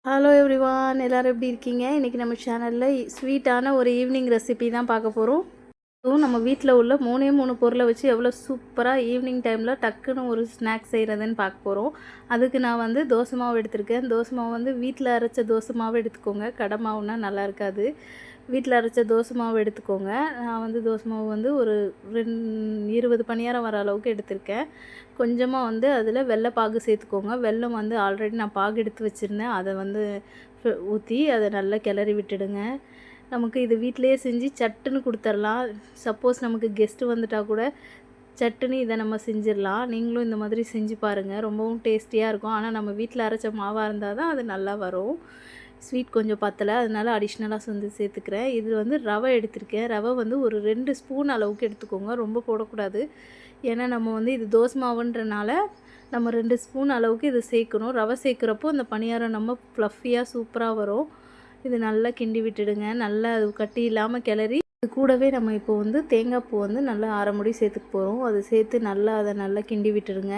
Hello everyone, எல்லோரும் எப்படி இருக்கீங்க? இன்றைக்கி நம்ம சேனலில் ஸ்வீட்டான ஒரு ஈவினிங் ரெசிபி தான் பார்க்க போகிறோம். அதுவும் நம்ம வீட்டில் உள்ள 3 பொருளை வச்சு எவ்வளோ சூப்பராக ஈவினிங் டைமில் டக்குன்னு ஒரு ஸ்நாக்ஸ் செய்கிறதுன்னு பார்க்க போகிறோம். அதுக்கு நான் வந்து தோசை மாவு எடுத்திருக்கேன். தோசை மாவு வந்து வீட்டில் அரைச்ச தோசை மாவு எடுத்துக்கோங்க. கடை மாவுனா நல்லா இருக்காது. வீட்டில் அரைச்ச தோசை மாவு எடுத்துக்கோங்க. நான் வந்து தோசை மாவு வந்து ஒரு 20 பணியாரம் வர அளவுக்கு எடுத்திருக்கேன். கொஞ்சமாக வந்து அதில் வெல்ல பாகு சேர்த்துக்கோங்க. வெல்லம் வந்து ஆல்ரெடி நான் பாகு எடுத்து வச்சுருந்தேன். அதை வந்து ஊற்றி அதை நல்லா கிளறி விட்டுடுங்க. நமக்கு இது வீட்டிலையே செஞ்சு சட்டுன்னு கொடுத்துர்லாம். சப்போஸ் நமக்கு கெஸ்ட்டு வந்துட்டால் கூட சட்டுன்னு இதை நம்ம செஞ்சிடலாம். நீங்களும் இந்த மாதிரி செஞ்சு பாருங்கள். ரொம்பவும் டேஸ்டியாக இருக்கும். ஆனால் நம்ம வீட்டில் அரைச்ச மாவாக இருந்தால் தான் அது நல்லா வரும். ஸ்வீட் கொஞ்சம் பத்தலை, அதனால் அடிஷ்னலாக வந்து சேர்த்துக்கிறேன். இது வந்து ரவை எடுத்திருக்கேன். ரவை வந்து ஒரு 2 ஸ்பூன் அளவுக்கு எடுத்துக்கோங்க. ரொம்ப போடக்கூடாது. ஏன்னா நம்ம வந்து இது தோசை மாவுன்றனால நம்ம 2 ஸ்பூன் அளவுக்கு இது சேர்க்கணும். ரவை சேர்க்குறப்போ அந்த பணியாரம் நம்ம ஃப்ளஃபியாக சூப்பராக வரும். இது நல்லா கிண்டி விட்டுடுங்க. நல்லா அது கட்டி இல்லாமல் கிளறி இது கூடவே நம்ம இப்போ வந்து தேங்காய் பூ வந்து நல்லா 1/2 மூடி சேர்த்துக்க போகிறோம். அது சேர்த்து அதை நல்லா கிண்டி விட்டுடுங்க.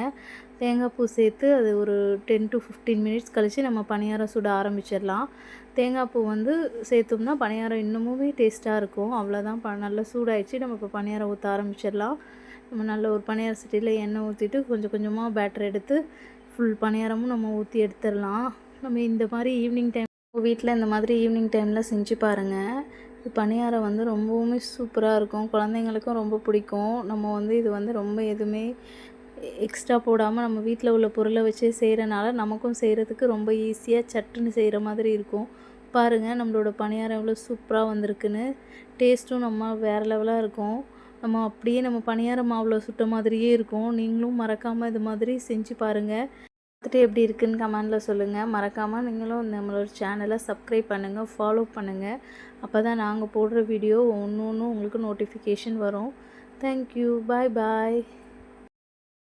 தேங்காய் பூ சேர்த்து அது ஒரு 10 to 15 மினிட்ஸ் கழித்து நம்ம பணியாரம் சுட ஆரம்பிச்சிடலாம். தேங்காய் பூ வந்து சேர்த்தோம்னா பணியாரம் இன்னமுமே டேஸ்ட்டாக இருக்கும். அவ்வளோதான், நல்லா சூடாயிடுச்சு. நம்ம இப்போ பணியாரம் ஊற்ற ஆரம்பிச்சிடலாம். நம்ம நல்ல ஒரு பணியார சட்டியில் எண்ணெய் ஊற்றிட்டு கொஞ்சம் கொஞ்சமாக பேட்டர் எடுத்து ஃபுல் பணியாரமும் நம்ம ஊற்றி எடுத்துடலாம். நம்ம இந்த மாதிரி ஈவினிங் டைம் வீட்டில் இந்த மாதிரி ஈவினிங் டைமில் செஞ்சு பாருங்கள். பணியாரம் வந்து ரொம்பவுமே சூப்பராக இருக்கும். குழந்தைங்களுக்கும் ரொம்ப பிடிக்கும். நம்ம வந்து இது வந்து ரொம்ப எதுவுமே எக்ஸ்ட்ரா போடாமல் நம்ம வீட்டில் உள்ள பொருளை வச்சே செய்கிறனால நமக்கும் செய்கிறதுக்கு ரொம்ப ஈஸியாக சட்டுன்னு செய்கிற மாதிரி இருக்கும். பாருங்கள், நம்மளோட பணியாரம் எவ்வளோ சூப்பராக வந்திருக்குன்னு. டேஸ்ட்டும் நம்ம வேறு லெவலாக இருக்கும். நம்ம அப்படியே நம்ம பணியார மாவில் சுட்ட மாதிரியே இருக்கும். நீங்களும் மறக்காமல் இது மாதிரி செஞ்சு பாருங்கள். பார்த்துட்டு எப்படி இருக்குன்னு கமெண்டில் சொல்லுங்கள். மறக்காமல் நீங்களும் நம்மளோட சேனலை சப்ஸ்கிரைப் பண்ணுங்கள், ஃபாலோ பண்ணுங்கள். அப்போ தான் நாங்கள் போடுற வீடியோ ஒன்று உங்களுக்கு நோட்டிஃபிகேஷன் வரும். தேங்க்யூ. பாய் பாய்.